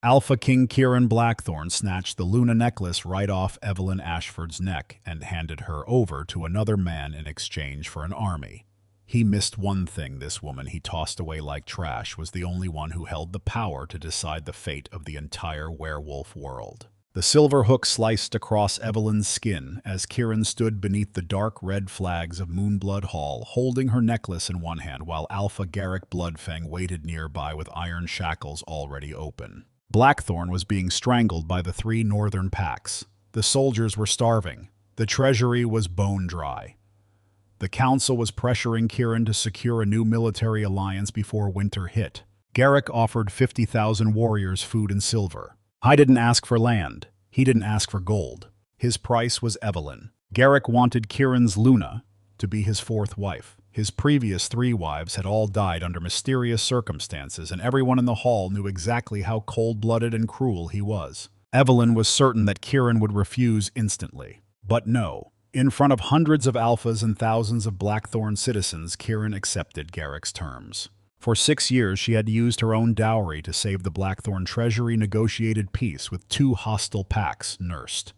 Alpha King Kieran Blackthorn snatched the Luna necklace right off Evelyn Ashford's neck and handed her over to another man in exchange for an army. He missed one thing: this woman he tossed away like trash was the only one who held the power to decide the fate of the entire werewolf world. The silver hook sliced across Evelyn's skin as Kieran stood beneath the dark red flags of Moonblood Hall, holding her necklace in one hand while Alpha Garrick Bloodfang waited nearby with iron shackles already open. Blackthorn was being strangled by the three northern packs. The soldiers were starving. The treasury was bone dry. The council was pressuring Kieran to secure a new military alliance before winter hit. Garrick offered 50,000 warriors food and silver. I didn't ask for land. He didn't ask for gold. His price was Evelyn. Garrick wanted Kieran's Luna to be his fourth wife. His previous 3 wives had all died under mysterious circumstances, and everyone in the hall knew exactly how cold-blooded and cruel he was. Evelyn was certain that Kieran would refuse instantly. But no. In front of hundreds of alphas and thousands of Blackthorn citizens, Kieran accepted Garrick's terms. For 6 years, she had used her own dowry to save the Blackthorn treasury, negotiated peace with 2 hostile packs, nursed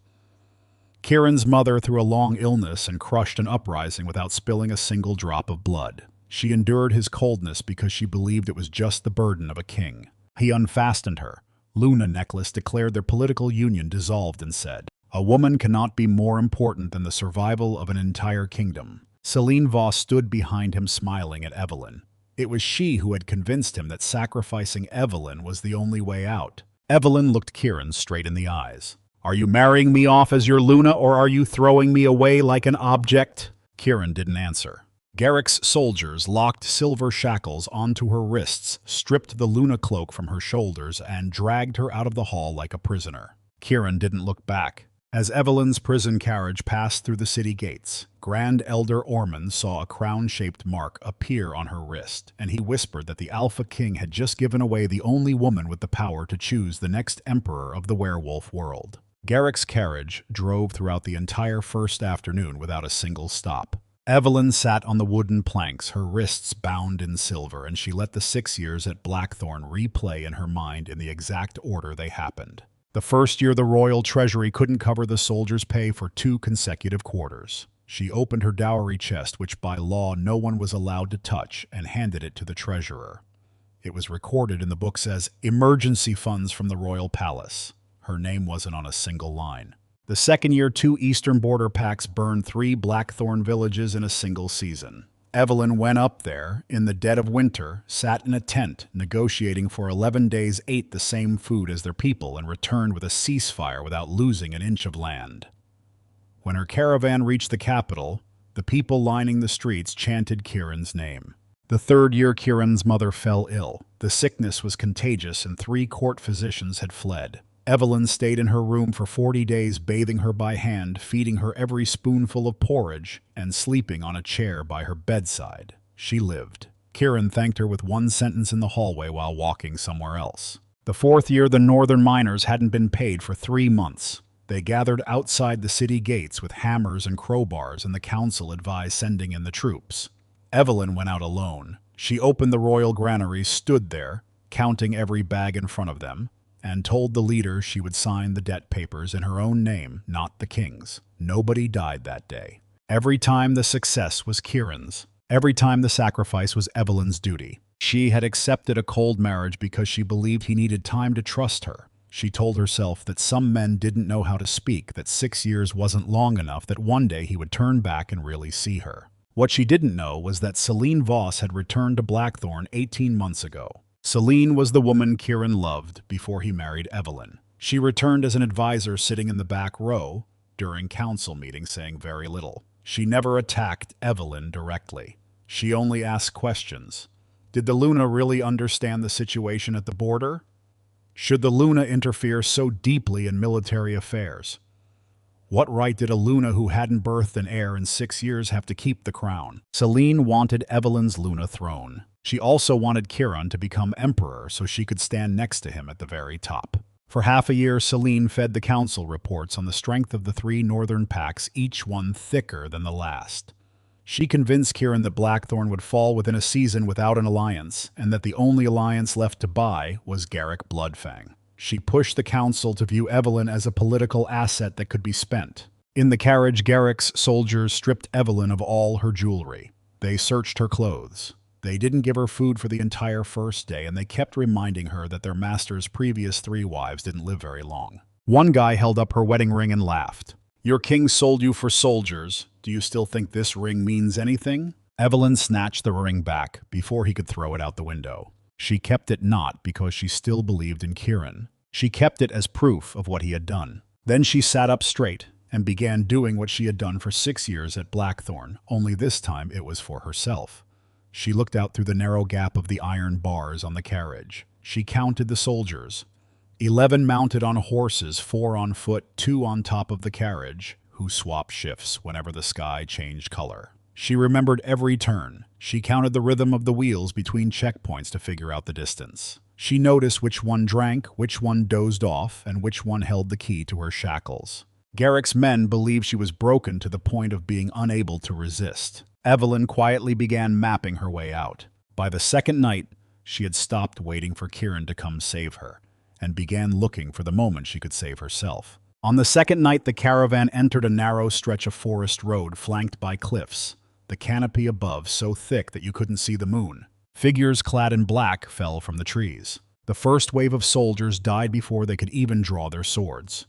Kieran's mother through a long illness, and crushed an uprising without spilling a single drop of blood. She endured his coldness because she believed it was just the burden of a king. He unfastened her Luna necklace, declared their political union dissolved, and said, "A woman cannot be more important than the survival of an entire kingdom." Celine Voss stood behind him, smiling at Evelyn. It was she who had convinced him that sacrificing Evelyn was the only way out. Evelyn looked Kieran straight in the eyes. "Are you marrying me off as your Luna, or are you throwing me away like an object?" Kieran didn't answer. Garrick's soldiers locked silver shackles onto her wrists, stripped the Luna cloak from her shoulders, and dragged her out of the hall like a prisoner. Kieran didn't look back. As Evelyn's prison carriage passed through the city gates, Grand Elder Ormond saw a crown-shaped mark appear on her wrist, and he whispered that the Alpha King had just given away the only woman with the power to choose the next emperor of the werewolf world. Garrick's carriage drove throughout the entire first afternoon without a single stop. Evelyn sat on the wooden planks, her wrists bound in silver, and she let the 6 years at Blackthorn replay in her mind in the exact order they happened. The first year, the royal treasury couldn't cover the soldiers' pay for 2 consecutive quarters. She opened her dowry chest, which by law no one was allowed to touch, and handed it to the treasurer. It was recorded in the books as emergency funds from the royal palace. Her name wasn't on a single line. The second year, 2 eastern border packs burned 3 Blackthorn villages in a single season. Evelyn went up there in the dead of winter, sat in a tent, negotiating for 11 days, ate the same food as their people, and returned with a ceasefire without losing an inch of land. When her caravan reached the capital, the people lining the streets chanted Kieran's name. The third year, Kieran's mother fell ill. The sickness was contagious, and 3 court physicians had fled. Evelyn stayed in her room for 40 days, bathing her by hand, feeding her every spoonful of porridge, and sleeping on a chair by her bedside. She lived. Kieran thanked her with one sentence in the hallway while walking somewhere else. The fourth year, the northern miners hadn't been paid for 3 months. They gathered outside the city gates with hammers and crowbars, and the council advised sending in the troops. Evelyn went out alone. She opened the royal granaries, stood there, counting every bag in front of them, and told the leader she would sign the debt papers in her own name, not the king's. Nobody died that day. Every time the success was Kieran's. Every time the sacrifice was Evelyn's duty. She had accepted a cold marriage because she believed he needed time to trust her. She told herself that some men didn't know how to speak, that 6 years wasn't long enough, that one day he would turn back and really see her. What she didn't know was that Celine Voss had returned to Blackthorn 18 months ago. Celine was the woman Kieran loved before he married Evelyn. She returned as an advisor, sitting in the back row during council meetings, saying very little. She never attacked Evelyn directly. She only asked questions. Did the Luna really understand the situation at the border? Should the Luna interfere so deeply in military affairs? What right did a Luna who hadn't birthed an heir in 6 years have to keep the crown? Celine wanted Evelyn's Luna throne. She also wanted Kieran to become emperor so she could stand next to him at the very top. For half a year, Celine fed the council reports on the strength of the 3 northern packs, each one thicker than the last. She convinced Kieran that Blackthorn would fall within a season without an alliance, and that the only alliance left to buy was Garrick Bloodfang. She pushed the council to view Evelyn as a political asset that could be spent. In the carriage, Garrick's soldiers stripped Evelyn of all her jewelry. They searched her clothes. They didn't give her food for the entire first day, and they kept reminding her that their master's previous 3 wives didn't live very long. One guy held up her wedding ring and laughed. "Your king sold you for soldiers. Do you still think this ring means anything?" Evelyn snatched the ring back before he could throw it out the window. She kept it not because she still believed in Kieran. She kept it as proof of what he had done. Then she sat up straight and began doing what she had done for 6 years at Blackthorn, only this time it was for herself. She looked out through the narrow gap of the iron bars on the carriage. She counted the soldiers. 11 mounted on horses, 4 on foot, 2 on top of the carriage, who swapped shifts whenever the sky changed color. She remembered every turn. She counted the rhythm of the wheels between checkpoints to figure out the distance. She noticed which one drank, which one dozed off, and which one held the key to her shackles. Garrick's men believed she was broken to the point of being unable to resist. Evelyn quietly began mapping her way out. By the second night, she had stopped waiting for Kieran to come save her, and began looking for the moment she could save herself. On the second night, the caravan entered a narrow stretch of forest road flanked by cliffs, the canopy above so thick that you couldn't see the moon. Figures clad in black fell from the trees. The first wave of soldiers died before they could even draw their swords.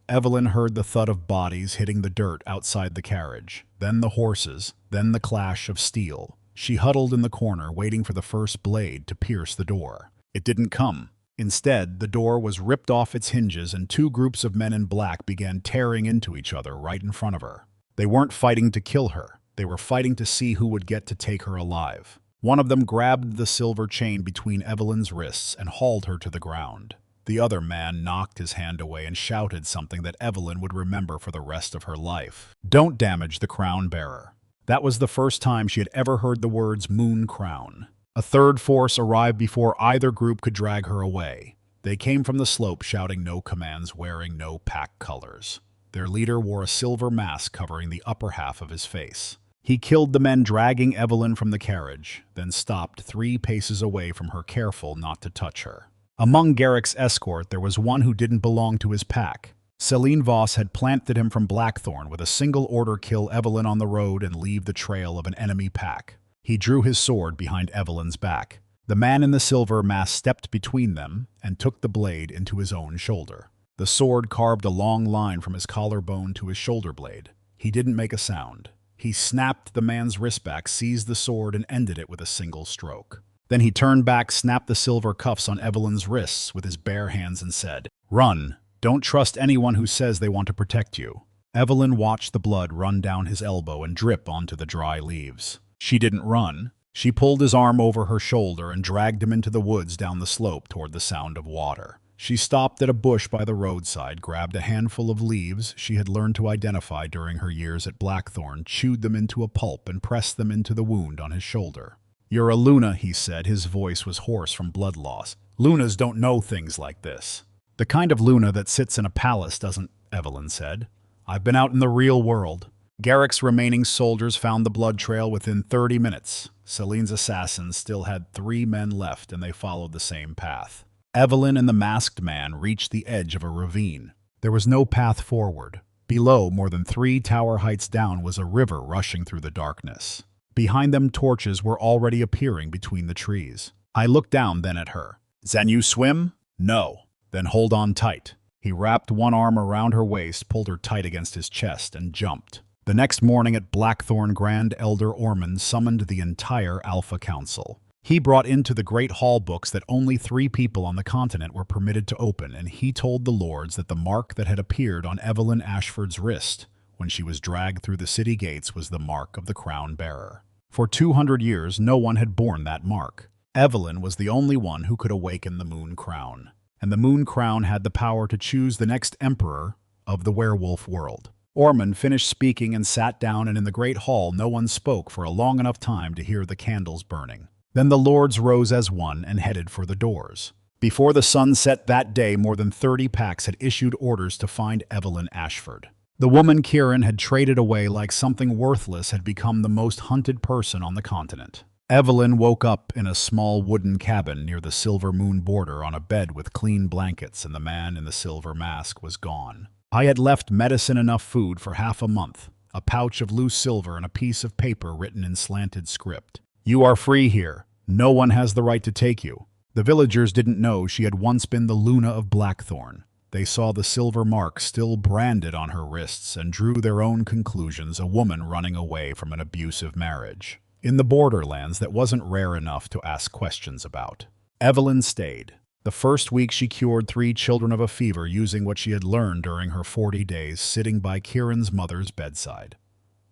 Evelyn heard the thud of bodies hitting the dirt outside the carriage, then the horses, then the clash of steel. She huddled in the corner, waiting for the first blade to pierce the door. It didn't come. Instead, the door was ripped off its hinges and 2 groups of men in black began tearing into each other right in front of her. They weren't fighting to kill her. They were fighting to see who would get to take her alive. One of them grabbed the silver chain between Evelyn's wrists and hauled her to the ground. The other man knocked his hand away and shouted something that Evelyn would remember for the rest of her life. "Don't damage the crown bearer." That was the first time she had ever heard the words moon crown. A third force arrived before either group could drag her away. They came from the slope shouting no commands, wearing no pack colors. Their leader wore a silver mask covering the upper half of his face. He killed the men dragging Evelyn from the carriage, then stopped 3 paces away from her, careful not to touch her. Among Garrick's escort, there was one who didn't belong to his pack. Celine Voss had planted him from Blackthorn with a single order: kill Evelyn on the road and leave the trail of an enemy pack. He drew his sword behind Evelyn's back. The man in the silver mask stepped between them and took the blade into his own shoulder. The sword carved a long line from his collarbone to his shoulder blade. He didn't make a sound. He snapped the man's wrist back, seized the sword, and ended it with a single stroke. Then he turned back, snapped the silver cuffs on Evelyn's wrists with his bare hands and said, "Run! Don't trust anyone who says they want to protect you." Evelyn watched the blood run down his elbow and drip onto the dry leaves. She didn't run. She pulled his arm over her shoulder and dragged him into the woods down the slope toward the sound of water. She stopped at a bush by the roadside, grabbed a handful of leaves she had learned to identify during her years at Blackthorn, chewed them into a pulp, and pressed them into the wound on his shoulder. "You're a Luna," he said. His voice was hoarse from blood loss. "Lunas don't know things like this." "The kind of Luna that sits in a palace doesn't," Evelyn said. "I've been out in the real world." Garrick's remaining soldiers found the blood trail within 30 minutes. Celine's assassins still had 3 men left, and they followed the same path. Evelyn and the masked man reached the edge of a ravine. There was no path forward. Below, more than 3 tower heights down, was a river rushing through the darkness. Behind them, torches were already appearing between the trees. I looked down then at her. "Can you swim?" "No." "Then hold on tight." He wrapped one arm around her waist, pulled her tight against his chest, and jumped. The next morning at Blackthorn, Grand Elder Ormond summoned the entire Alpha Council. He brought into the great hall books that only 3 people on the continent were permitted to open, and he told the lords that the mark that had appeared on Evelyn Ashford's wrist when she was dragged through the city gates was the mark of the crown bearer. For 200 years, no one had borne that mark. Evelyn was the only one who could awaken the moon crown, and the moon crown had the power to choose the next emperor of the werewolf world. Ormond finished speaking and sat down, and in the great hall no one spoke for a long enough time to hear the candles burning. Then the lords rose as one and headed for the doors. Before the sun set that day, more than 30 packs had issued orders to find Evelyn Ashford. The woman Kieran had traded away like something worthless had become the most hunted person on the continent. Evelyn woke up in a small wooden cabin near the silver moon border on a bed with clean blankets, and the man in the silver mask was gone. I had left medicine, enough food for half a month, a pouch of loose silver, and a piece of paper written in slanted script. "You are free here. No one has the right to take you." The villagers didn't know she had once been the Luna of Blackthorn. They saw the silver mark still branded on her wrists and drew their own conclusions: a woman running away from an abusive marriage. In the borderlands, that wasn't rare enough to ask questions about. Evelyn stayed. The first week she cured 3 children of a fever using what she had learned during her 40 days sitting by Kieran's mother's bedside.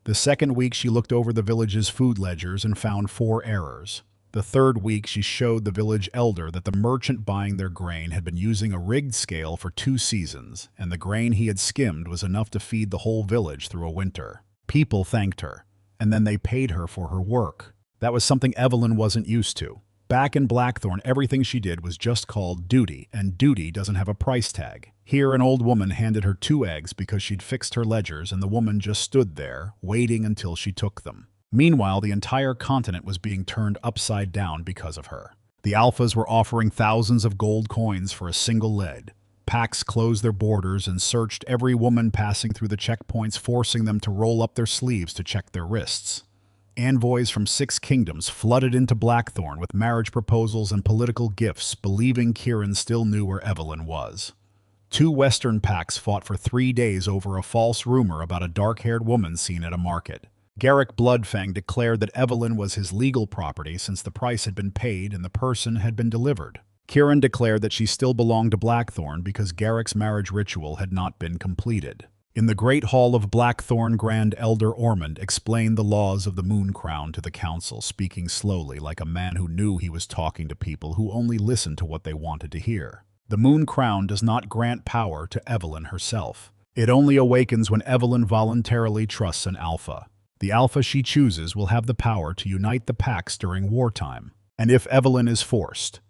The second week she looked over the village's food ledgers and found 4 errors. The third week she showed the village elder that the merchant buying their grain had been using a rigged scale for 2 seasons, and the grain he had skimmed was enough to feed the whole village through a winter. People thanked her, and then they paid her for her work. That was something Evelyn wasn't used to. Back in Blackthorn, everything she did was just called duty, and duty doesn't have a price tag. Here, an old woman handed her 2 eggs because she'd fixed her ledgers, and the woman just stood there, waiting until she took them. Meanwhile, the entire continent was being turned upside down because of her. The alphas were offering thousands of gold coins for a single lead. Packs closed their borders and searched every woman passing through the checkpoints, forcing them to roll up their sleeves to check their wrists. Envoys from 6 kingdoms flooded into Blackthorn with marriage proposals and political gifts, believing Kieran still knew where Evelyn was. 2 Western packs fought for 3 days over a false rumor about a dark-haired woman seen at a market. Garrick Bloodfang declared that Evelyn was his legal property since the price had been paid and the person had been delivered. Kieran declared that she still belonged to Blackthorn because Garrick's marriage ritual had not been completed. In the Great Hall of Blackthorn, Grand Elder Ormond explained the laws of the Moon Crown to the council, speaking slowly like a man who knew he was talking to people who only listened to what they wanted to hear. The Moon Crown does not grant power to Evelyn herself. It only awakens when Evelyn voluntarily trusts an alpha. The alpha she chooses will have the power to unite the packs during wartime. And if Evelyn is forced,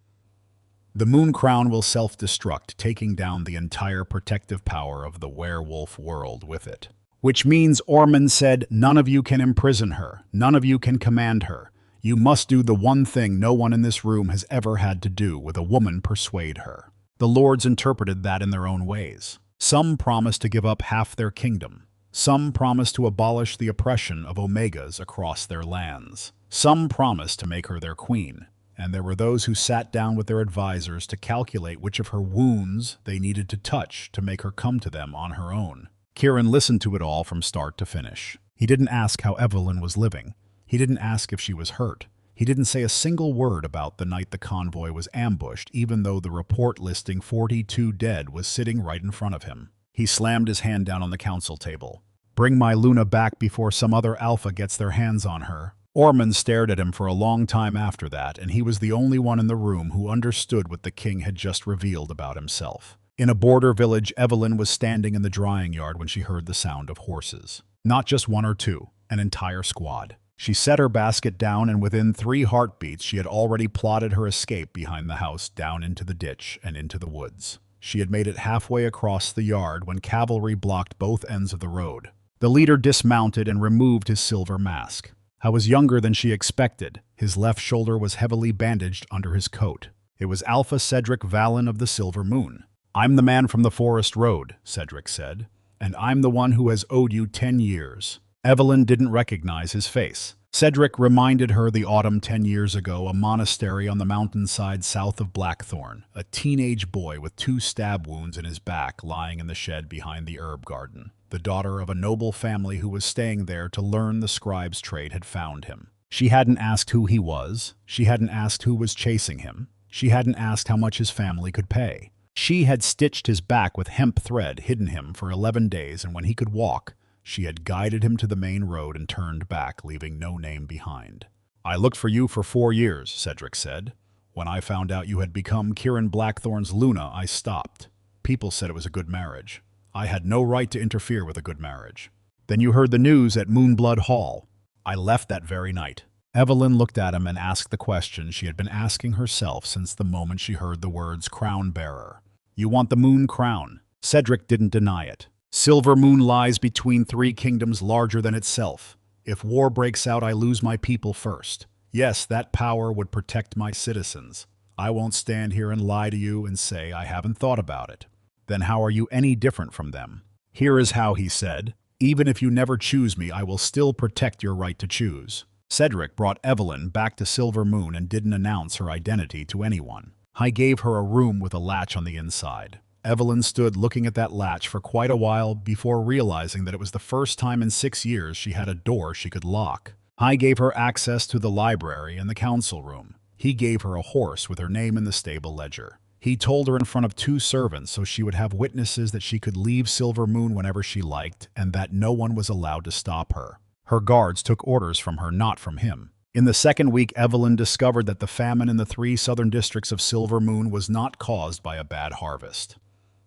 the Moon Crown will self-destruct, taking down the entire protective power of the werewolf world with it. Which means, Ormond said, none of you can imprison her. None of you can command her. You must do the one thing no one in this room has ever had to do: with a woman, persuade her. The lords interpreted that in their own ways. Some promised to give up half their kingdom. Some promised to abolish the oppression of Omegas across their lands. Some promised to make her their queen. And there were those who sat down with their advisors to calculate which of her wounds they needed to touch to make her come to them on her own. Kieran listened to it all from start to finish. He didn't ask how Evelyn was living. He didn't ask if she was hurt. He didn't say a single word about the night the convoy was ambushed, even though the report listing 42 dead was sitting right in front of him. He slammed his hand down on the council table. "Bring my Luna back before some other alpha gets their hands on her." Ormond stared at him for a long time after that, and he was the only one in the room who understood what the king had just revealed about himself. In a border village, Evelyn was standing in the drying yard when she heard the sound of horses. Not just 1 or 2, an entire squad. She set her basket down, and within 3 heartbeats she had already plotted her escape behind the house, down into the ditch and into the woods. She had made it halfway across the yard when cavalry blocked both ends of the road. The leader dismounted and removed his silver mask. I was younger than she expected. His left shoulder was heavily bandaged under his coat. It was Alpha Cedric Vallon of the Silver Moon. "I'm the man from the forest road," Cedric said, "and I'm the one who has owed you 10 years. Evelyn didn't recognize his face. Cedric reminded her the autumn 10 years ago, a monastery on the mountainside south of Blackthorn, a teenage boy with 2 stab wounds in his back lying in the shed behind the herb garden. The daughter of a noble family who was staying there to learn the scribe's trade had found him. She hadn't asked who he was. She hadn't asked who was chasing him. She hadn't asked how much his family could pay. She had stitched his back with hemp thread, hidden him for 11 days, and when he could walk, she had guided him to the main road and turned back, leaving no name behind. "I looked for you for 4 years, Cedric said. "When I found out you had become Kieran Blackthorn's Luna, I stopped. People said it was a good marriage. I had no right to interfere with a good marriage. Then you heard the news at Moonblood Hall. I left that very night." Evelyn looked at him and asked the question she had been asking herself since the moment she heard the words crown bearer. "You want the Moon Crown?" Cedric didn't deny it. "Silver Moon lies between 3 kingdoms larger than itself. If war breaks out, I lose my people first. Yes, that power would protect my citizens. I won't stand here and lie to you and say I haven't thought about it. Then how are you any different from them? Here is how he said. Even if you never choose me, I will still protect your right to choose. Cedric brought Evelyn back to Silver Moon and didn't announce her identity to anyone. I gave her a room with a latch on the inside. Evelyn stood looking at that latch for quite a while before realizing that it was the first time in 6 years she had a door she could lock. I gave her access to the library and the council room. He gave her a horse with her name in the stable ledger. He told her in front of 2 servants so she would have witnesses that she could leave Silver Moon whenever she liked and that no one was allowed to stop her. Her guards took orders from her, not from him. In the second week, Evelyn discovered that the famine in the 3 southern districts of Silver Moon was not caused by a bad harvest.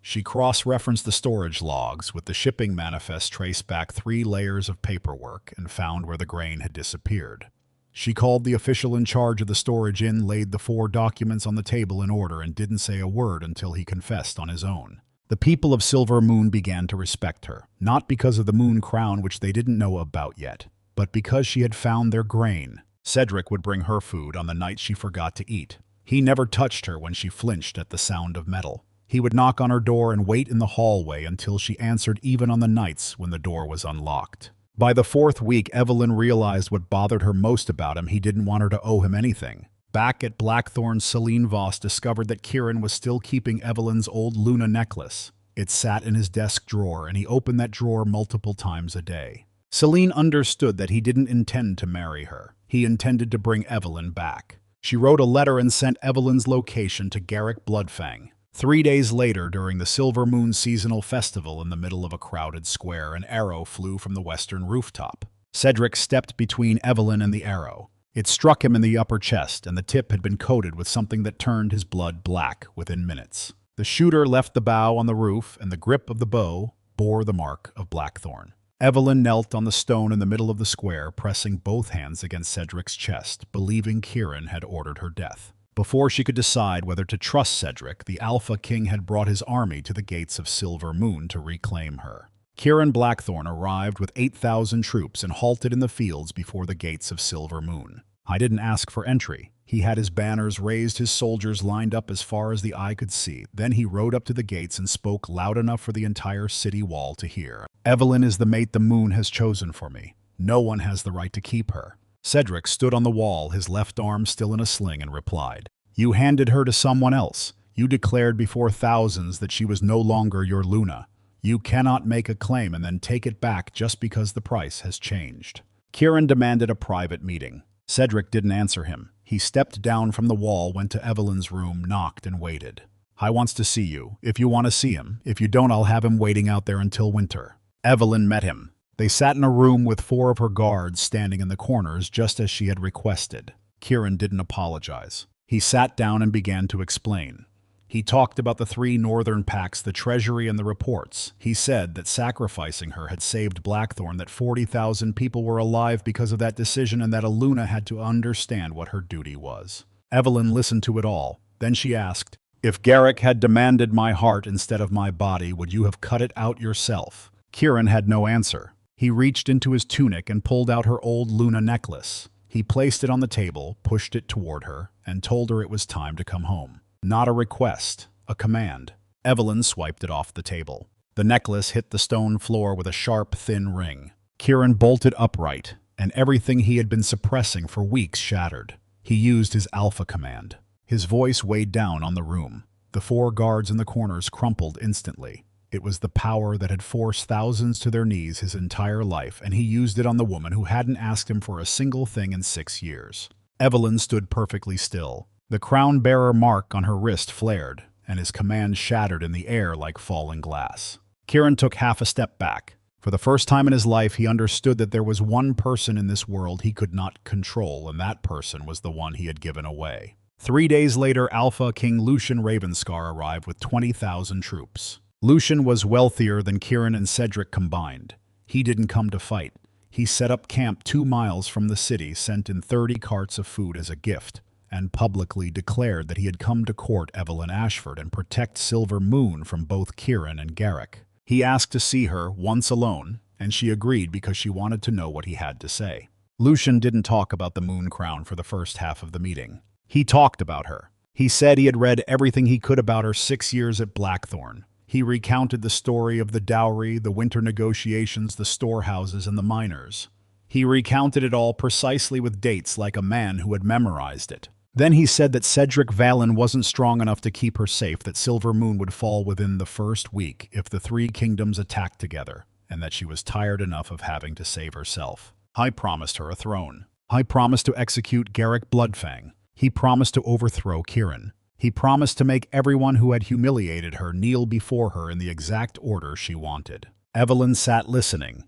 She cross-referenced the storage logs with the shipping manifest, traced back 3 layers of paperwork, and found where the grain had disappeared. She called the official in charge of the storage inn, laid the 4 documents on the table in order, and didn't say a word until he confessed on his own. The people of Silver Moon began to respect her, not because of the moon crown, which they didn't know about yet, but because she had found their grain. Cedric would bring her food on the night she forgot to eat. He never touched her when she flinched at the sound of metal. He would knock on her door and wait in the hallway until she answered, even on the nights when the door was unlocked. By the 4th week, Evelyn realized what bothered her most about him. He didn't want her to owe him anything. Back at Blackthorn, Celine Voss discovered that Kieran was still keeping Evelyn's old Luna necklace. It sat in his desk drawer, and he opened that drawer multiple times a day. Celine understood that he didn't intend to marry her. He intended to bring Evelyn back. She wrote a letter and sent Evelyn's location to Garrick Bloodfang. 3 days later, during the Silver Moon seasonal festival in the middle of a crowded square, an arrow flew from the western rooftop. Cedric stepped between Evelyn and the arrow. It struck him in the upper chest, and the tip had been coated with something that turned his blood black within minutes. The shooter left the bow on the roof, and the grip of the bow bore the mark of Blackthorn. Evelyn knelt on the stone in the middle of the square, pressing both hands against Cedric's chest, believing Kieran had ordered her death. Before she could decide whether to trust Cedric, the Alpha King had brought his army to the gates of Silver Moon to reclaim her. Kieran Blackthorn arrived with 8,000 troops and halted in the fields before the gates of Silver Moon. I didn't ask for entry. He had his banners raised, his soldiers lined up as far as the eye could see. Then he rode up to the gates and spoke loud enough for the entire city wall to hear. Evelyn is the mate the moon has chosen for me. No one has the right to keep her. Cedric stood on the wall, his left arm still in a sling, and replied, "You handed her to someone else. You declared before thousands that she was no longer your Luna. You cannot make a claim and then take it back just because the price has changed." Kieran demanded a private meeting. Cedric didn't answer him. He stepped down from the wall, went to Evelyn's room, knocked, and waited. "I wants to see you. If you want to see him. If you don't, I'll have him waiting out there until winter." Evelyn met him. They sat in a room with 4 of her guards standing in the corners, just as she had requested. Kieran didn't apologize. He sat down and began to explain. He talked about the 3 northern pacts, the treasury, and the reports. He said that sacrificing her had saved Blackthorn, that 40,000 people were alive because of that decision, and that a Luna had to understand what her duty was. Evelyn listened to it all. Then she asked, "If Garrick had demanded my heart instead of my body, would you have cut it out yourself?" Kieran had no answer. He reached into his tunic and pulled out her old Luna necklace. He placed it on the table, pushed it toward her, and told her it was time to come home. Not a request, a command. Evelyn swiped it off the table. The necklace hit the stone floor with a sharp, thin ring. Kieran bolted upright, and everything he had been suppressing for weeks shattered. He used his alpha command. His voice weighed down on the room. The 4 guards in the corners crumpled instantly. It was the power that had forced thousands to their knees his entire life, and he used it on the woman who hadn't asked him for a single thing in 6 years. Evelyn stood perfectly still. The crown-bearer mark on her wrist flared, and his command shattered in the air like falling glass. Kieran took half a step back. For the first time in his life, he understood that there was one person in this world he could not control, and that person was the one he had given away. 3 days later, Alpha King Lucian Ravenscar arrived with 20,000 troops. Lucian was wealthier than Kieran and Cedric combined. He didn't come to fight. He set up camp 2 miles from the city, sent in 30 carts of food as a gift, and publicly declared that he had come to court Evelyn Ashford and protect Silver Moon from both Kieran and Garrick. He asked to see her once alone, and she agreed because she wanted to know what he had to say. Lucian didn't talk about the moon crown for the first half of the meeting. He talked about her. He said he had read everything he could about her 6 years at Blackthorn. He recounted the story of the dowry, the winter negotiations, the storehouses, and the miners. He recounted it all precisely with dates like a man who had memorized it. Then he said that Cedric Valen wasn't strong enough to keep her safe, that Silver Moon would fall within the first week if the three kingdoms attacked together, and that she was tired enough of having to save herself. I promised her a throne. I promised to execute Garrick Bloodfang. He promised to overthrow Kieran. He promised to make everyone who had humiliated her kneel before her in the exact order she wanted. Evelyn sat listening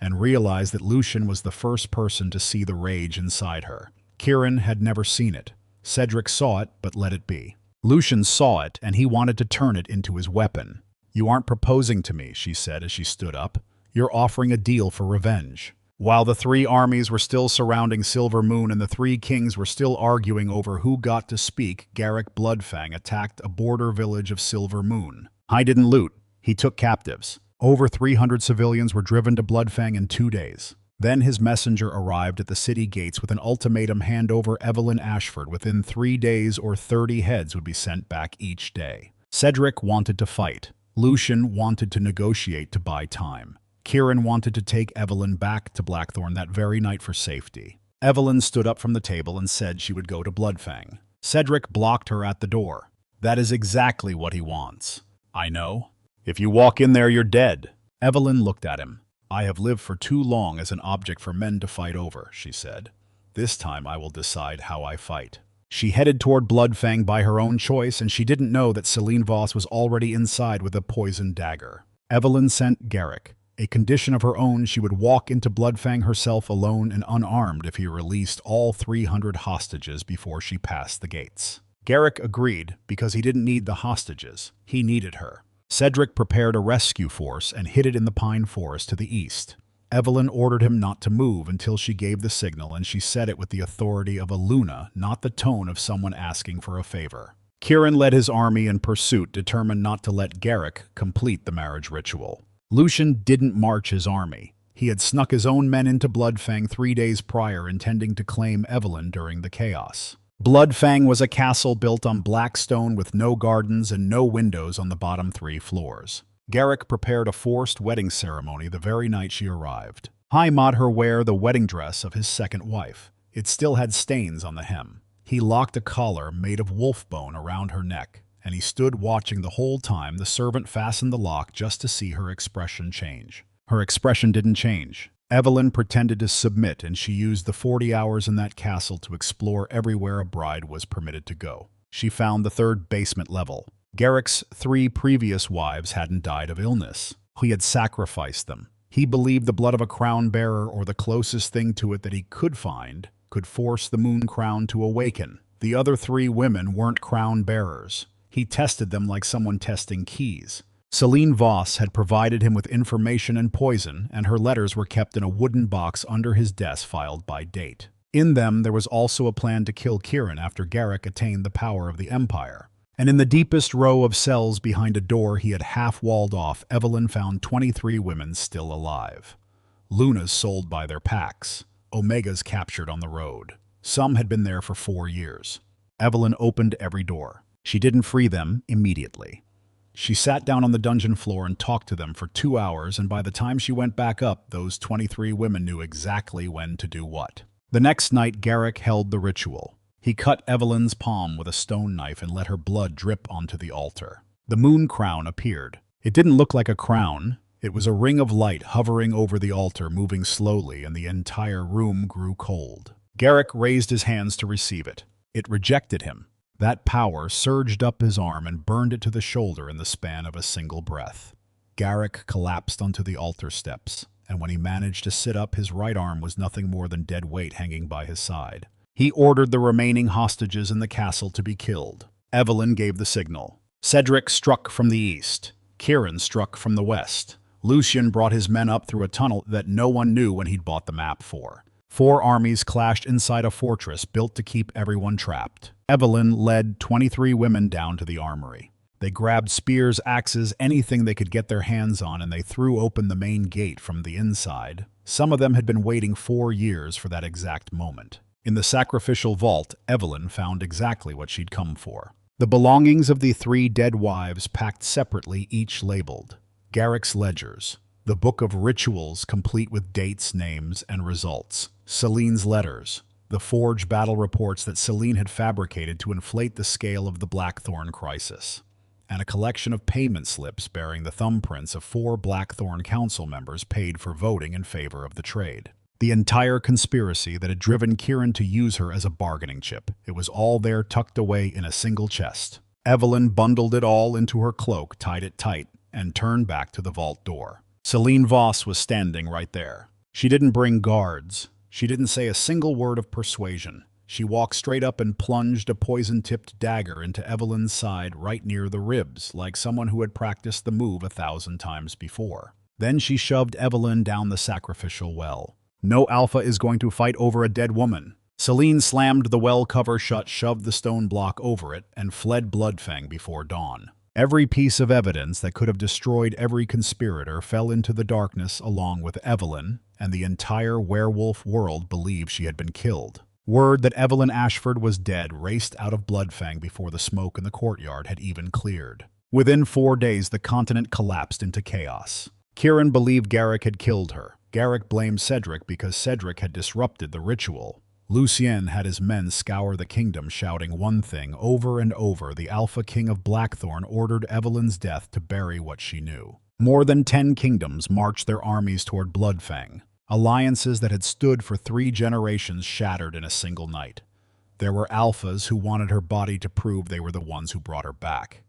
and realized that Lucian was the first person to see the rage inside her. Kieran had never seen it. Cedric saw it, but let it be. Lucian saw it, and he wanted to turn it into his weapon. "You aren't proposing to me," she said as she stood up. "You're offering a deal for revenge." While the three armies were still surrounding Silver Moon and the three kings were still arguing over who got to speak, Garrick Bloodfang attacked a border village of Silver Moon. He didn't loot. He took captives. Over 300 civilians were driven to Bloodfang in 2 days. Then his messenger arrived at the city gates with an ultimatum: hand over Evelyn Ashford within 3 days or 30 heads would be sent back each day. Cedric wanted to fight. Lucian wanted to negotiate to buy time. Kieran wanted to take Evelyn back to Blackthorn that very night for safety. Evelyn stood up from the table and said she would go to Bloodfang. Cedric blocked her at the door. "That is exactly what he wants." "I know. If you walk in there, you're dead." Evelyn looked at him. "I have lived for too long as an object for men to fight over," she said. "This time I will decide how I fight." She headed toward Bloodfang by her own choice, and she didn't know that Celine Voss was already inside with a poisoned dagger. Evelyn sent Garrick. A condition of her own, she would walk into Bloodfang herself alone and unarmed if he released all 300 hostages before she passed the gates. Garrick agreed because he didn't need the hostages. He needed her. Cedric prepared a rescue force and hid it in the pine forest to the east. Evelyn ordered him not to move until she gave the signal, and she said it with the authority of a Luna, not the tone of someone asking for a favor. Kieran led his army in pursuit, determined not to let Garrick complete the marriage ritual. Lucian didn't march his army. He had snuck his own men into Bloodfang 3 days prior, intending to claim Evelyn during the chaos. Bloodfang was a castle built on black stone with no gardens and no windows on the bottom 3 floors. Garrick prepared a forced wedding ceremony the very night she arrived. He made her wear the wedding dress of his second wife. It still had stains on the hem. He locked a collar made of wolf bone around her neck, and he stood watching the whole time. The servant fastened the lock just to see her expression change. Her expression didn't change. Evelyn pretended to submit, and she used the 40 hours in that castle to explore everywhere a bride was permitted to go. She found the 3rd basement level. Garrick's 3 previous wives hadn't died of illness. He had sacrificed them. He believed the blood of a crown bearer, or the closest thing to it that he could find, could force the moon crown to awaken. The other 3 women weren't crown bearers. He tested them like someone testing keys. Celine Voss had provided him with information and poison, and her letters were kept in a wooden box under his desk filed by date. In them, there was also a plan to kill Kieran after Garrick attained the power of the Empire. And in the deepest row of cells behind a door he had half-walled off, Evelyn found 23 women still alive. Lunas sold by their packs. Omegas captured on the road. Some had been there for 4 years. Evelyn opened every door. She didn't free them immediately. She sat down on the dungeon floor and talked to them for 2 hours, and by the time she went back up, those 23 women knew exactly when to do what. The next night, Garrick held the ritual. He cut Evelyn's palm with a stone knife and let her blood drip onto the altar. The moon crown appeared. It didn't look like a crown. It was a ring of light hovering over the altar, moving slowly, and the entire room grew cold. Garrick raised his hands to receive it. It rejected him. That power surged up his arm and burned it to the shoulder in the span of a single breath. Garrick collapsed onto the altar steps, and when he managed to sit up, his right arm was nothing more than dead weight hanging by his side. He ordered the remaining hostages in the castle to be killed. Evelyn gave the signal. Cedric struck from the east. Kieran struck from the west. Lucian brought his men up through a tunnel that no one knew when he'd bought the map for. 4 armies clashed inside a fortress built to keep everyone trapped. Evelyn led 23 women down to the armory. They grabbed spears, axes, anything they could get their hands on, and they threw open the main gate from the inside. Some of them had been waiting 4 years for that exact moment. In the sacrificial vault, Evelyn found exactly what she'd come for. The belongings of the 3 dead wives packed separately, each labeled. Garrick's ledgers, the book of rituals complete with dates, names, and results. Celine's letters, the forged battle reports that Celine had fabricated to inflate the scale of the Blackthorn crisis. And a collection of payment slips bearing the thumbprints of 4 Blackthorn council members paid for voting in favor of the trade. The entire conspiracy that had driven Kieran to use her as a bargaining chip. It was all there tucked away in a single chest. Evelyn bundled it all into her cloak, tied it tight, and turned back to the vault door. Celine Voss was standing right there. She didn't bring guards. She didn't say a single word of persuasion. She walked straight up and plunged a poison-tipped dagger into Evelyn's side right near the ribs, like someone who had practiced the move 1,000 times before. Then she shoved Evelyn down the sacrificial well. No alpha is going to fight over a dead woman. Celine slammed the well cover shut, shoved the stone block over it, and fled Bloodfang before dawn. Every piece of evidence that could have destroyed every conspirator fell into the darkness along with Evelyn, and the entire werewolf world believed she had been killed. Word that Evelyn Ashford was dead raced out of Bloodfang before the smoke in the courtyard had even cleared. Within 4 days, the continent collapsed into chaos. Kieran believed Garrick had killed her. Garrick blamed Cedric because Cedric had disrupted the ritual. Lucien had his men scour the kingdom shouting one thing over and over. The Alpha King of Blackthorn ordered Evelyn's death to bury what she knew. More than 10 kingdoms marched their armies toward Bloodfang. Alliances that had stood for 3 generations shattered in a single night. There were alphas who wanted her body to prove they were the ones who brought her back.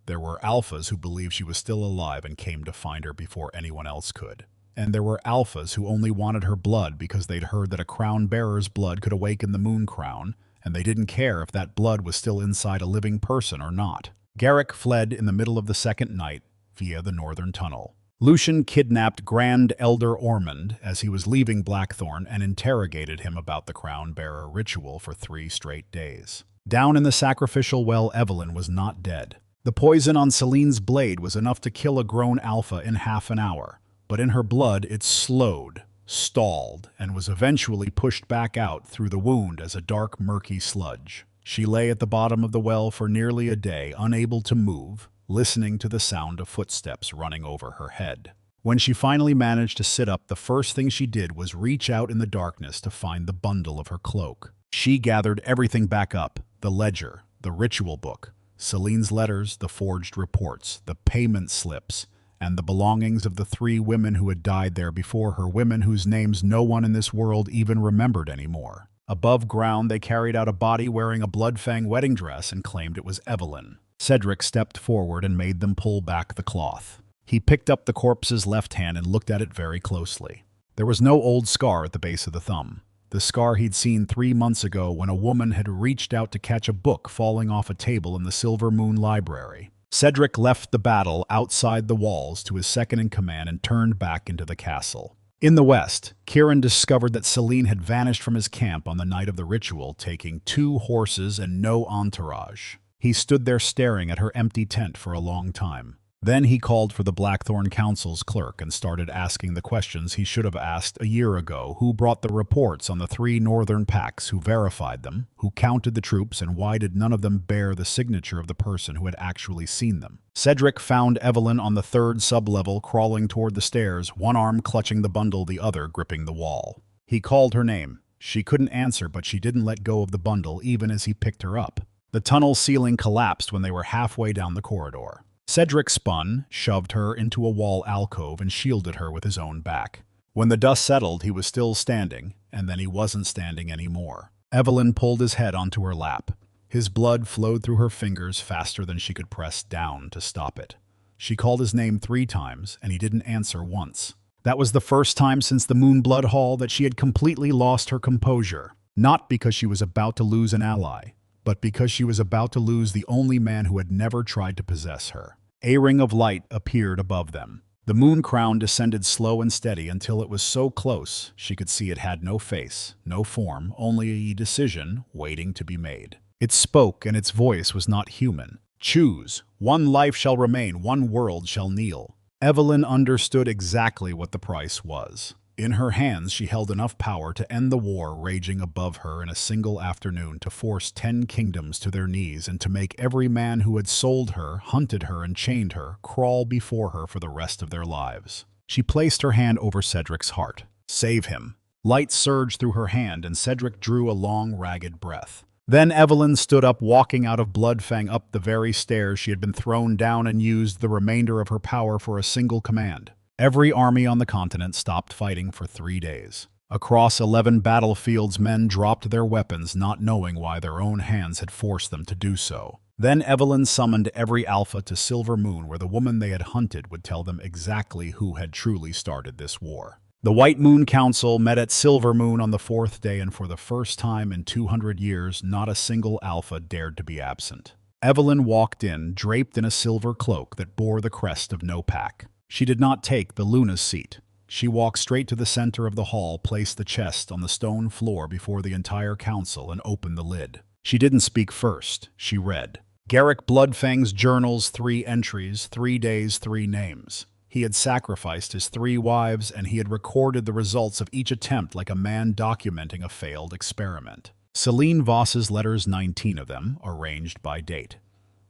There were alphas who believed she was still alive and came to find her before anyone else could. And there were alphas who only wanted her blood because they'd heard that a crown bearer's blood could awaken the moon crown, and they didn't care if that blood was still inside a living person or not. Garrick fled in the middle of the second night via the northern tunnel. Lucian kidnapped Grand Elder Ormond as he was leaving Blackthorn and interrogated him about the crown-bearer ritual for 3 straight days. Down in the sacrificial well, Evelyn was not dead. The poison on Celine's blade was enough to kill a grown alpha in half an hour, but in her blood it slowed, stalled, and was eventually pushed back out through the wound as a dark, murky sludge. She lay at the bottom of the well for nearly a day, unable to move, listening to the sound of footsteps running over her head. When she finally managed to sit up, the first thing she did was reach out in the darkness to find the bundle of her cloak. She gathered everything back up: the ledger, the ritual book, Celine's letters, the forged reports, the payment slips, and the belongings of the 3 women who had died there before her, women whose names no one in this world even remembered anymore. Above ground, they carried out a body wearing a Bloodfang wedding dress and claimed it was Evelyn. Cedric stepped forward and made them pull back the cloth. He picked up the corpse's left hand and looked at it very closely. There was no old scar at the base of the thumb. The scar he'd seen 3 months ago when a woman had reached out to catch a book falling off a table in the Silver Moon Library. Cedric left the battle outside the walls to his second-in-command and turned back into the castle. In the west, Kieran discovered that Celine had vanished from his camp on the night of the ritual, taking 2 horses and no entourage. He stood there staring at her empty tent for a long time. Then he called for the Blackthorn Council's clerk and started asking the questions he should have asked a year ago. Who brought the reports on the 3 northern packs? Who verified them? Who counted the troops? And why did none of them bear the signature of the person who had actually seen them? Cedric found Evelyn on the 3rd sublevel, crawling toward the stairs, one arm clutching the bundle, the other gripping the wall. He called her name. She couldn't answer, but she didn't let go of the bundle even as he picked her up. The tunnel ceiling collapsed when they were halfway down the corridor. Cedric spun, shoved her into a wall alcove, and shielded her with his own back. When the dust settled, he was still standing, and then he wasn't standing anymore. Evelyn pulled his head onto her lap. His blood flowed through her fingers faster than she could press down to stop it. She called his name 3 times, and he didn't answer once. That was the first time since the Moonblood Hall that she had completely lost her composure. Not because she was about to lose an ally, but because she was about to lose the only man who had never tried to possess her. A ring of light appeared above them. The moon crown descended slow and steady until it was so close she could see it had no face, no form, only a decision waiting to be made. It spoke, and its voice was not human. Choose. One life shall remain, one world shall kneel. Evelyn understood exactly what the price was. In her hands she held enough power to end the war raging above her in a single afternoon, to force 10 kingdoms to their knees, and to make every man who had sold her, hunted her, and chained her crawl before her for the rest of their lives. She placed her hand over Cedric's heart. Save him. Light surged through her hand, and Cedric drew a long, ragged breath. Then Evelyn stood up, walking out of Bloodfang up the very stairs she had been thrown down, and used the remainder of her power for a single command. Every army on the continent stopped fighting for 3 days. Across 11 battlefields, men dropped their weapons, not knowing why their own hands had forced them to do so. Then Evelyn summoned every alpha to Silver Moon, where the woman they had hunted would tell them exactly who had truly started this war. The White Moon Council met at Silver Moon on the 4th day, and for the first time in 200 years, not a single alpha dared to be absent. Evelyn walked in, draped in a silver cloak that bore the crest of no pack. She did not take the Luna's seat. She walked straight to the center of the hall, placed the chest on the stone floor before the entire council, and opened the lid. She didn't speak first. She read. Garrick Bloodfang's journals, 3 entries, 3 days, 3 names. He had sacrificed his 3 wives, and he had recorded the results of each attempt like a man documenting a failed experiment. Celine Voss's letters, 19 of them, arranged by date.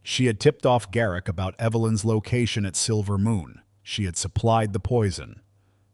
She had tipped off Garrick about Evelyn's location at Silver Moon. She had supplied the poison.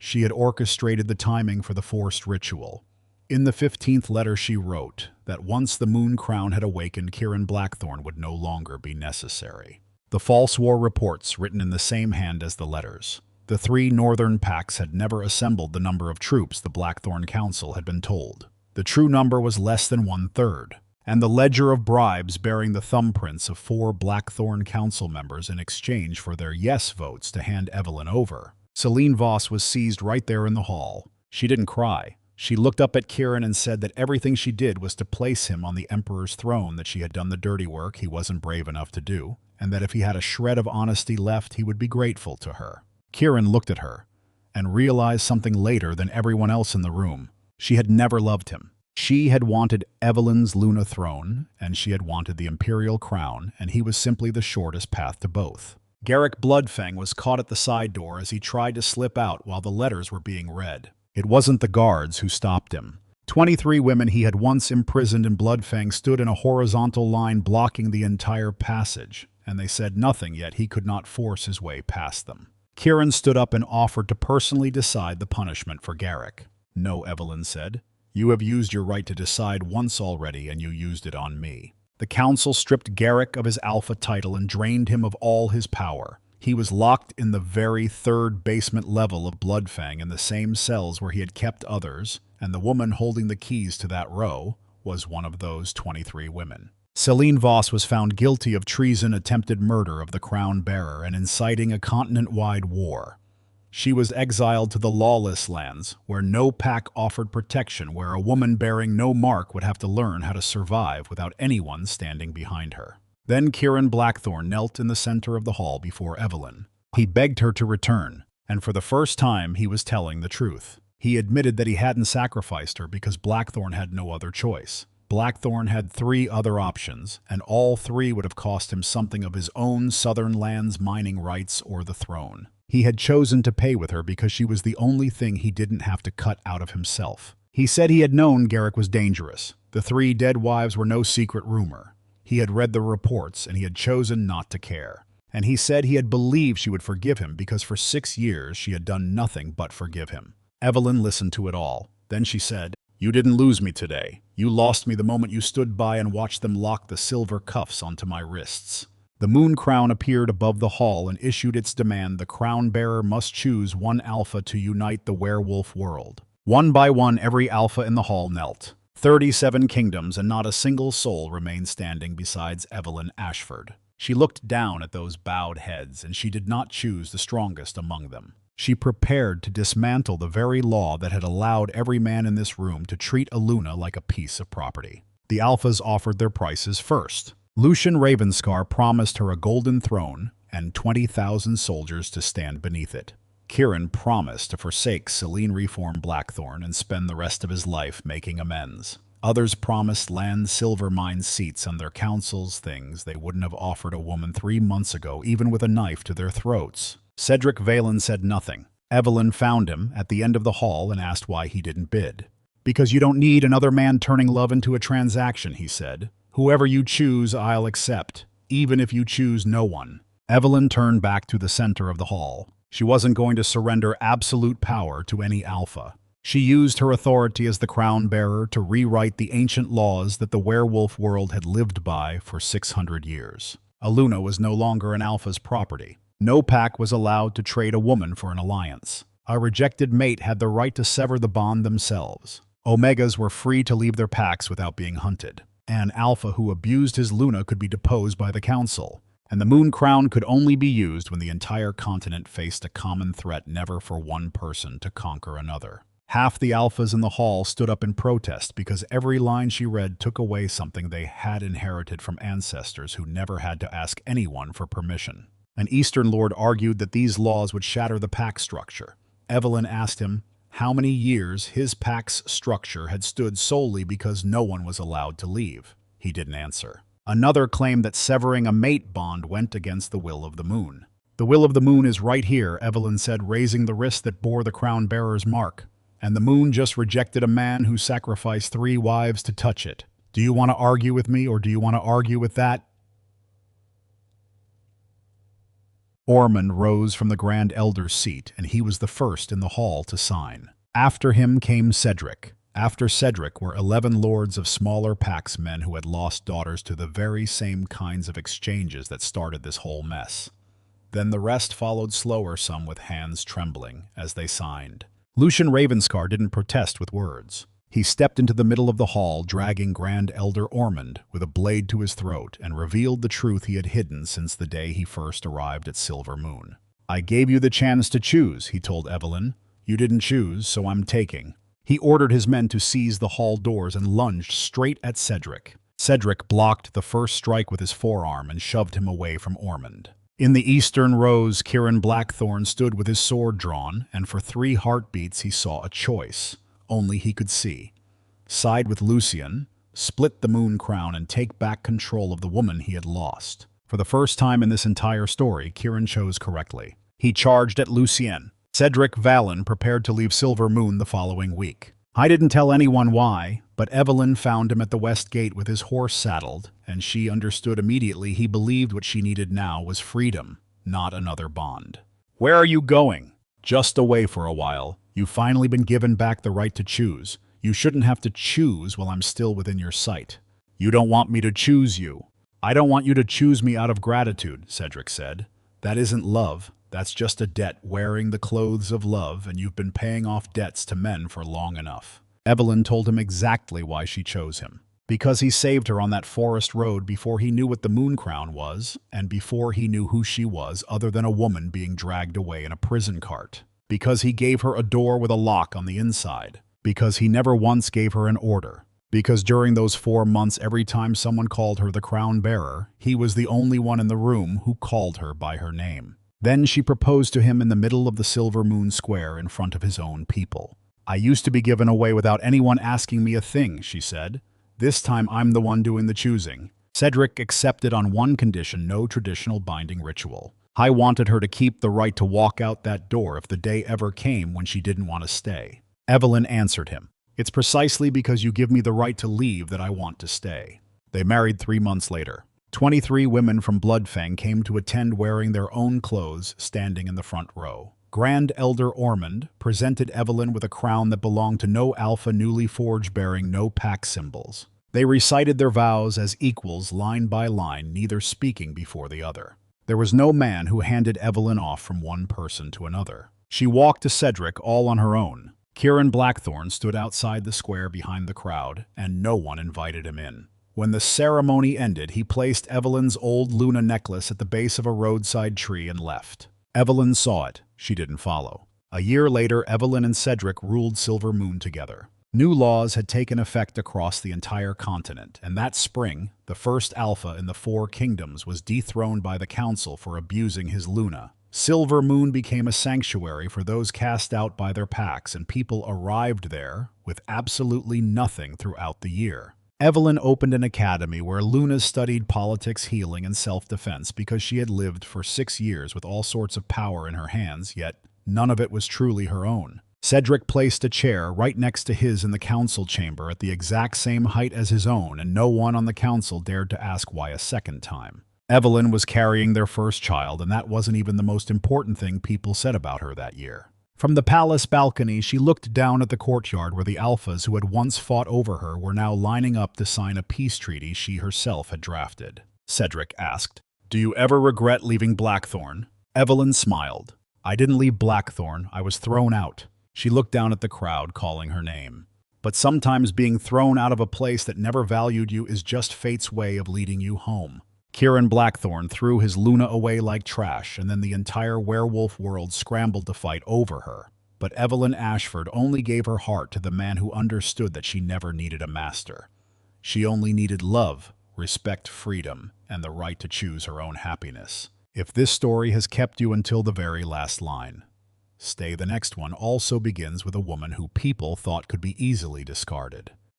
She had orchestrated the timing for the forced ritual. In the 15th letter she wrote that once the moon crown had awakened, Kieran Blackthorn would no longer be necessary. The false war reports, written in the same hand as the letters. The 3 northern packs had never assembled the number of troops the Blackthorn Council had been told. The true number was less than 1/3, and the ledger of bribes bearing the thumbprints of 4 Blackthorn Council members in exchange for their yes votes to hand Evelyn over. Celine Voss was seized right there in the hall. She didn't cry. She looked up at Kieran and said that everything she did was to place him on the Emperor's throne, that she had done the dirty work he wasn't brave enough to do, and that if he had a shred of honesty left, he would be grateful to her. Kieran looked at her and realized something later than everyone else in the room. She had never loved him. She had wanted Evelyn's Luna throne, and she had wanted the imperial crown, and he was simply the shortest path to both. Garrick Bloodfang was caught at the side door as he tried to slip out while the letters were being read. It wasn't the guards who stopped him. 23 women he had once imprisoned in Bloodfang stood in a horizontal line blocking the entire passage, and they said nothing, yet he could not force his way past them. Kieran stood up and offered to personally decide the punishment for Garrick. No, Evelyn said. You have used your right to decide once already, and you used it on me. The council stripped Garrick of his alpha title and drained him of all his power. He was locked in the very 3rd basement level of Bloodfang, in the same cells where he had kept others, and the woman holding the keys to that row was one of those 23 women. Celine Voss was found guilty of treason, attempted murder of the crown bearer, and inciting a continent-wide war. She was exiled to the lawless lands, where no pack offered protection, where a woman bearing no mark would have to learn how to survive without anyone standing behind her. Then Kieran Blackthorn knelt in the center of the hall before Evelyn. He begged her to return, and for the first time he was telling the truth. He admitted that he hadn't sacrificed her because Blackthorn had no other choice. Blackthorn had 3 other options, and all 3 would have cost him something of his own southern lands, mining rights, or the throne. He had chosen to pay with her because she was the only thing he didn't have to cut out of himself. He said he had known Garrick was dangerous. The 3 dead wives were no secret rumor. He had read the reports, and he had chosen not to care. And he said he had believed she would forgive him because for 6 years she had done nothing but forgive him. Evelyn listened to it all. Then she said, You didn't lose me today. You lost me the moment you stood by and watched them lock the silver cuffs onto my wrists. The moon crown appeared above the hall and issued its demand. The crown bearer must choose 1 alpha to unite the werewolf world. One by one, every alpha in the hall knelt. 37 kingdoms, and not a single soul remained standing besides Evelyn Ashford. She looked down at those bowed heads, and she did not choose the strongest among them. She prepared to dismantle the very law that had allowed every man in this room to treat a Luna like a piece of property. The alphas offered their prices first. Lucian Ravenscar promised her a golden throne and 20,000 soldiers to stand beneath it. Kieran promised to forsake Celine Reform Blackthorn and spend the rest of his life making amends. Others promised land silver mine seats on their councils, things they wouldn't have offered a woman 3 months ago, even with a knife to their throats. Cedric Valen said nothing. Evelyn found him at the end of the hall and asked why he didn't bid. "Because you don't need another man turning love into a transaction," he said. "Whoever you choose, I'll accept, even if you choose no one." Evelyn turned back to the center of the hall. She wasn't going to surrender absolute power to any alpha. She used her authority as the crown bearer to rewrite the ancient laws that the werewolf world had lived by for 600 years. Aluna was no longer an alpha's property. No pack was allowed to trade a woman for an alliance. A rejected mate had the right to sever the bond themselves. Omegas were free to leave their packs without being hunted. An alpha who abused his Luna could be deposed by the council. And the moon crown could only be used when the entire continent faced a common threat, never for one person to conquer another. Half the alphas in the hall stood up in protest because every line she read took away something they had inherited from ancestors who never had to ask anyone for permission. An Eastern lord argued that these laws would shatter the pack structure. Evelyn asked him how many years his pack's structure had stood solely because no one was allowed to leave. He didn't answer. Another claimed that severing a mate bond went against the will of the moon. "The will of the moon is right here," Evelyn said, raising the wrist that bore the crown bearer's mark. "And the moon just rejected a man who sacrificed 3 wives to touch it. Do you want to argue with me, or do you want to argue with that?" Ormond rose from the Grand Elder's seat, and he was the first in the hall to sign. After him came Cedric. After Cedric were 11 lords of smaller packs, men who had lost daughters to the very same kinds of exchanges that started this whole mess. Then the rest followed slower, some with hands trembling as they signed. Lucian Ravenscar didn't protest with words. He stepped into the middle of the hall, dragging Grand Elder Ormond with a blade to his throat, and revealed the truth he had hidden since the day he first arrived at Silver Moon. "I gave you the chance to choose," he told Evelyn. "You didn't choose, so I'm taking." He ordered his men to seize the hall doors and lunged straight at Cedric. Cedric blocked the first strike with his forearm and shoved him away from Ormond. In the eastern rows, Kieran Blackthorn stood with his sword drawn, and for 3 heartbeats he saw a choice. Only he could see. Side with Lucian, split the moon crown, and take back control of the woman he had lost. For the first time in this entire story, Kieran chose correctly. He charged at Lucian. Cedric Valen prepared to leave Silver Moon the following week. I didn't tell anyone why, but Evelyn found him at the west gate with his horse saddled, and she understood immediately he believed what she needed now was freedom, not another bond. "Where are you going?" "Just away for a while. You've finally been given back the right to choose. You shouldn't have to choose while I'm still within your sight." "You don't want me to choose you." "I don't want you to choose me out of gratitude," Cedric said. "That isn't love. That's just a debt wearing the clothes of love, and you've been paying off debts to men for long enough." Evelyn told him exactly why she chose him. Because he saved her on that forest road before he knew what the moon crown was, and before he knew who she was other than a woman being dragged away in a prison cart. Because he gave her a door with a lock on the inside. Because he never once gave her an order. Because during those 4 months, every time someone called her the crown bearer, he was the only one in the room who called her by her name. Then she proposed to him in the middle of the Silver Moon Square in front of his own people. "I used to be given away without anyone asking me a thing," she said. "This time I'm the one doing the choosing." Cedric accepted on one condition: no traditional binding ritual. I wanted her to keep the right to walk out that door if the day ever came when she didn't want to stay. Evelyn answered him. "It's precisely because you give me the right to leave that I want to stay." They married 3 months later. 23 women from Bloodfang came to attend wearing their own clothes, standing in the front row. Grand Elder Ormond presented Evelyn with a crown that belonged to no alpha newly forged, bearing no pack symbols. They recited their vows as equals, line by line, neither speaking before the other. There was no man who handed Evelyn off from one person to another. She walked to Cedric all on her own. Kieran Blackthorn stood outside the square behind the crowd, and no one invited him in. When the ceremony ended, he placed Evelyn's old Luna necklace at the base of a roadside tree and left. Evelyn saw it. She didn't follow. A year later, Evelyn and Cedric ruled Silver Moon together. New laws had taken effect across the entire continent, and that spring, the first alpha in the 4 kingdoms was dethroned by the council for abusing his Luna. Silver Moon became a sanctuary for those cast out by their packs, and people arrived there with absolutely nothing throughout the year. Evelyn opened an academy where Luna studied politics, healing, and self-defense because she had lived for 6 years with all sorts of power in her hands, yet none of it was truly her own. Cedric placed a chair right next to his in the council chamber at the exact same height as his own, and no one on the council dared to ask why a second time. Evelyn was carrying their first child, and that wasn't even the most important thing people said about her that year. From the palace balcony, she looked down at the courtyard where the alphas who had once fought over her were now lining up to sign a peace treaty she herself had drafted. Cedric asked, "Do you ever regret leaving Blackthorn?" Evelyn smiled. "I didn't leave Blackthorn, I was thrown out." She looked down at the crowd, calling her name. But sometimes being thrown out of a place that never valued you is just fate's way of leading you home. Kieran Blackthorn threw his Luna away like trash, and then the entire werewolf world scrambled to fight over her. But Evelyn Ashford only gave her heart to the man who understood that she never needed a master. She only needed love, respect, freedom, and the right to choose her own happiness. If this story has kept you until the very last line, stay. The next one also begins with a woman who people thought could be easily discarded.